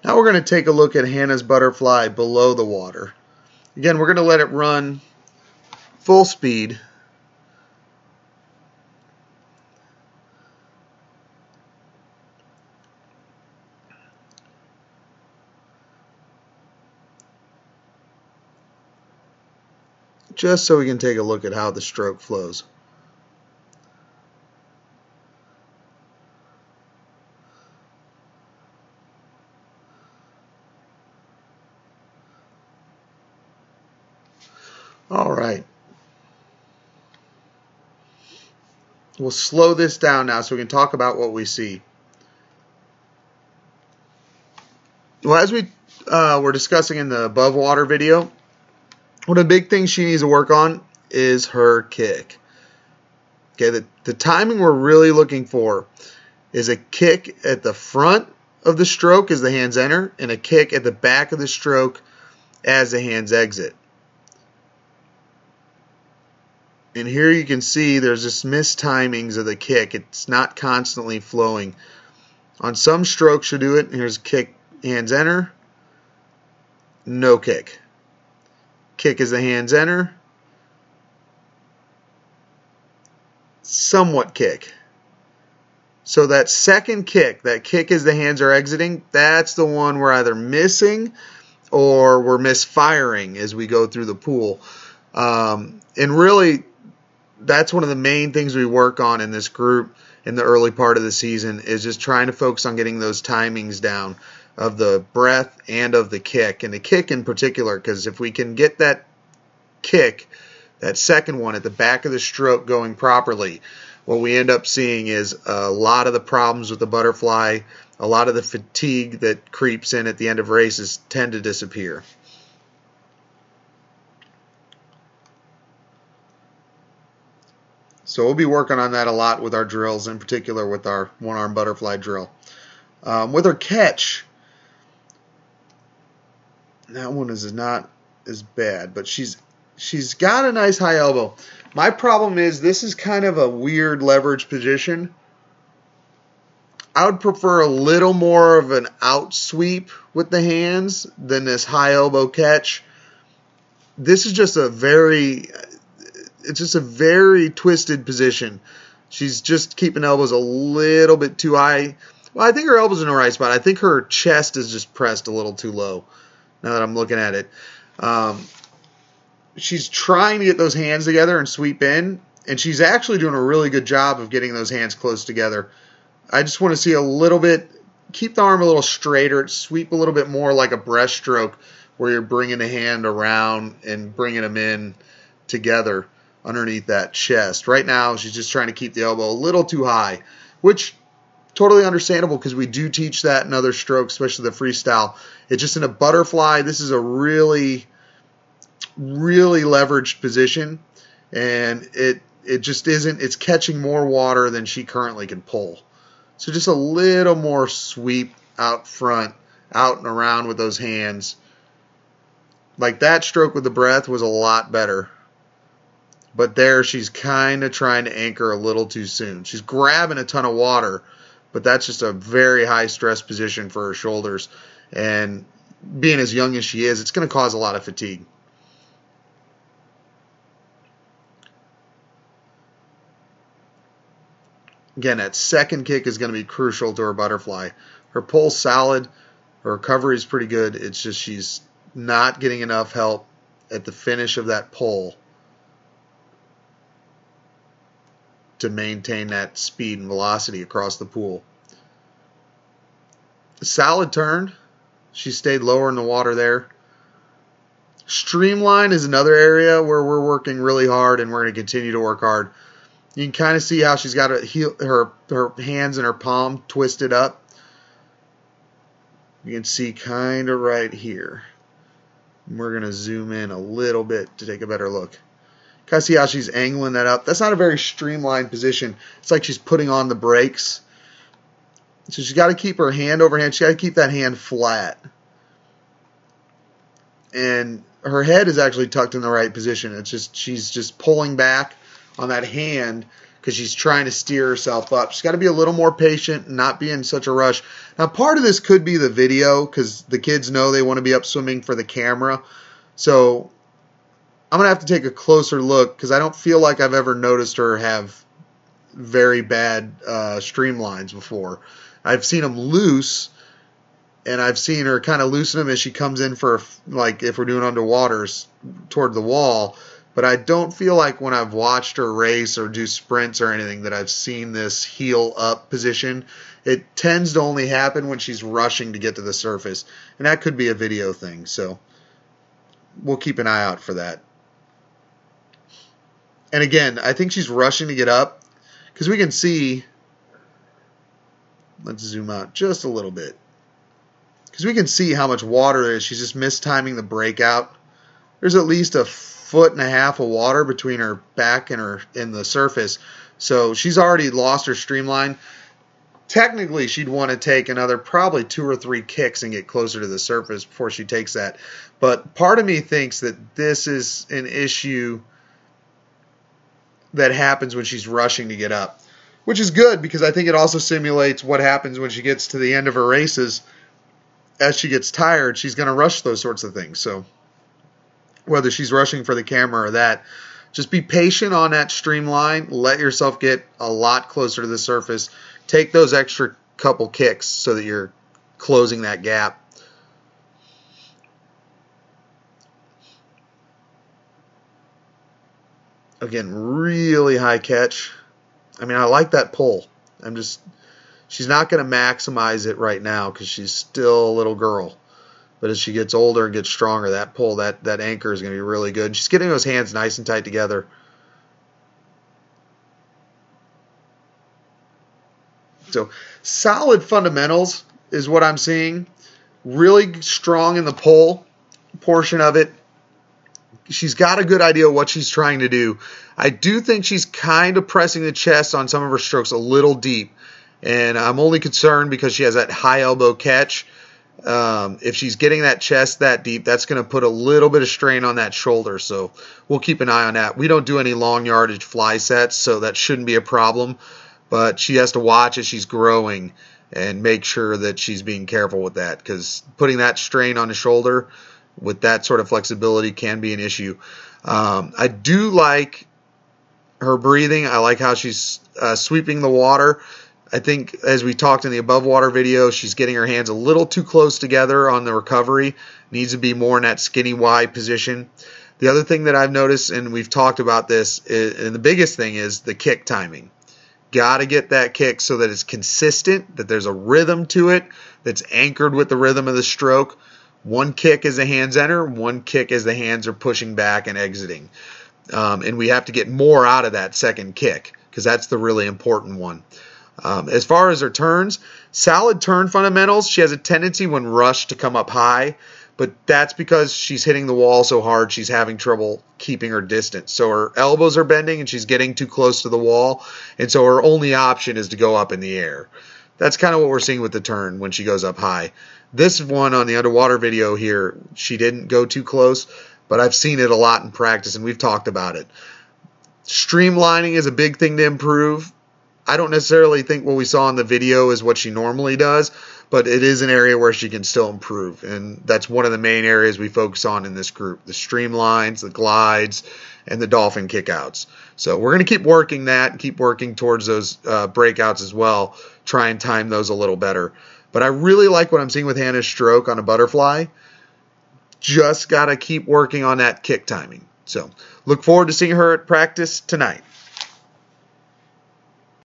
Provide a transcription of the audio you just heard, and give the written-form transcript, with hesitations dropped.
Now we're going to take a look at Hannah's butterfly below the water. Again, we're going to let it run full speed. Just so we can take a look at how the stroke flows. All right. We'll slow this down now so we can talk about what we see. Well, as we were discussing in the above water video, one of the big things she needs to work on is her kick. Okay, the timing we're really looking for is a kick at the front of the stroke as the hands enter and a kick at the back of the stroke as the hands exit. And here you can see there's just mistimings of the kick. It's not constantly flowing. On some strokes you do it. Here's kick, hands enter, no kick. Kick as the hands enter, somewhat kick. So that second kick, that kick as the hands are exiting, that's the one we're either missing or we're misfiring as we go through the pool. And really, that's one of the main things we work on in this group in the early part of the season, is just trying to focus on getting those timings down of the breath and of the kick. And the kick in particular, because if we can get that kick, that second one at the back of the stroke going properly, what we end up seeing is a lot of the problems with the butterfly, a lot of the fatigue that creeps in at the end of races tend to disappear. So we'll be working on that a lot with our drills, in particular with our one-arm butterfly drill. With her catch, that one is not as bad, but she's got a nice high elbow. My problem is this is kind of a weird leverage position. I would prefer a little more of an out sweep with the hands than this high elbow catch. This is just it's just a very twisted position. She's just keeping elbows a little bit too high. Well, I think her elbows are in the right spot. I think her chest is just pressed a little too low now that I'm looking at it. She's trying to get those hands together and sweep in, and she's actually doing a really good job of getting those hands close together. I just want to see a little bit, keep the arm a little straighter, sweep a little bit more like a breaststroke where you're bringing the hand around and bringing them in together underneath that chest. Right now, she's just trying to keep the elbow a little too high, which totally understandable because we do teach that in other strokes, especially the freestyle. It's just in a butterfly, this is a really leveraged position, and it just isn't. It's catching more water than she currently can pull. So just a little more sweep out front, out and around with those hands. Like that stroke with the breath was a lot better. But there she's kind of trying to anchor a little too soon. She's grabbing a ton of water, but that's just a very high stress position for her shoulders. And being as young as she is, it's going to cause a lot of fatigue. Again, that second kick is going to be crucial to her butterfly. Her pull's solid. Her recovery is pretty good. It's just she's not getting enough help at the finish of that pull to maintain that speed and velocity across the pool. Solid turn. She stayed lower in the water there. Streamline is another area where we're working really hard, and we're going to continue to work hard. You can kind of see how she's got her hands and her palm twisted up. You can see kind of right here. And we're going to zoom in a little bit to take a better look. Kind of see how she's angling that up. That's not a very streamlined position. It's like she's putting on the brakes. So she's got to keep her hand over hand. She's got to keep that hand flat. And her head is actually tucked in the right position. It's just she's just pulling back on that hand because she's trying to steer herself up. She's got to be a little more patient and not be in such a rush. Now, part of this could be the video because the kids know they want to be up swimming for the camera. So I'm going to have to take a closer look because I don't feel like I've ever noticed her have very bad streamlines before. I've seen them loose, and I've seen her kind of loosen them as she comes in for, like, if we're doing underwaters toward the wall. But I don't feel like when I've watched her race or do sprints or anything that I've seen this heel up position. It tends to only happen when she's rushing to get to the surface. And that could be a video thing. So we'll keep an eye out for that. And again, I think she's rushing to get up because we can see, let's zoom out just a little bit, because we can see how much water there is. She's just mistiming the breakout. There's at least a 1.5 feet of water between her back and the surface, so she's already lost her streamline. Technically, she'd want to take another probably 2 or 3 kicks and get closer to the surface before she takes that. But part of me thinks that this is an issue that happens when she's rushing to get up, which is good because I think it also simulates what happens when she gets to the end of her races. As she gets tired, she's going to rush those sorts of things. So whether she's rushing for the camera or that, just be patient on that streamline. Let yourself get a lot closer to the surface. Take those extra couple kicks so that you're closing that gap. Again, really high catch. I mean, I like that pull. She's not going to maximize it right now because she's still a little girl. But as she gets older and gets stronger, that pull, that anchor is going to be really good. She's getting those hands nice and tight together. So solid fundamentals is what I'm seeing. Really strong in the pull portion of it. She's got a good idea of what she's trying to do. I do think she's kind of pressing the chest on some of her strokes a little deep. And I'm only concerned because she has that high elbow catch. If she's getting that chest that deep, that's going to put a little bit of strain on that shoulder. So we'll keep an eye on that. We don't do any long yardage fly sets, so that shouldn't be a problem. But she has to watch as she's growing and make sure that she's being careful with that, because putting that strain on the shoulder with that sort of flexibility can be an issue. I do like her breathing. I like how she's sweeping the water. I think, as we talked in the above water video, she's getting her hands a little too close together on the recovery. Needs to be more in that skinny Y position. The other thing that I've noticed, and we've talked about this, and the biggest thing is the kick timing. Got to get that kick so that it's consistent, that there's a rhythm to it, that's anchored with the rhythm of the stroke. One kick as the hands enter, one kick as the hands are pushing back and exiting. And we have to get more out of that second kick because that's the really important one. As far as her turns, solid turn fundamentals. She has a tendency when rushed to come up high, but that's because she's hitting the wall so hard she's having trouble keeping her distance. So her elbows are bending and she's getting too close to the wall, and so her only option is to go up in the air. That's kind of what we're seeing with the turn when she goes up high. This one on the underwater video here, she didn't go too close, but I've seen it a lot in practice, and we've talked about it. Streamlining is a big thing to improve. I don't necessarily think what we saw in the video is what she normally does, but it is an area where she can still improve, and that's one of the main areas we focus on in this group, the streamlines, the glides, and the dolphin kickouts. So we're going to keep working that and keep working towards those breakouts as well, try and time those a little better. But I really like what I'm seeing with Hannah's stroke on a butterfly. Just got to keep working on that kick timing. So look forward to seeing her at practice tonight.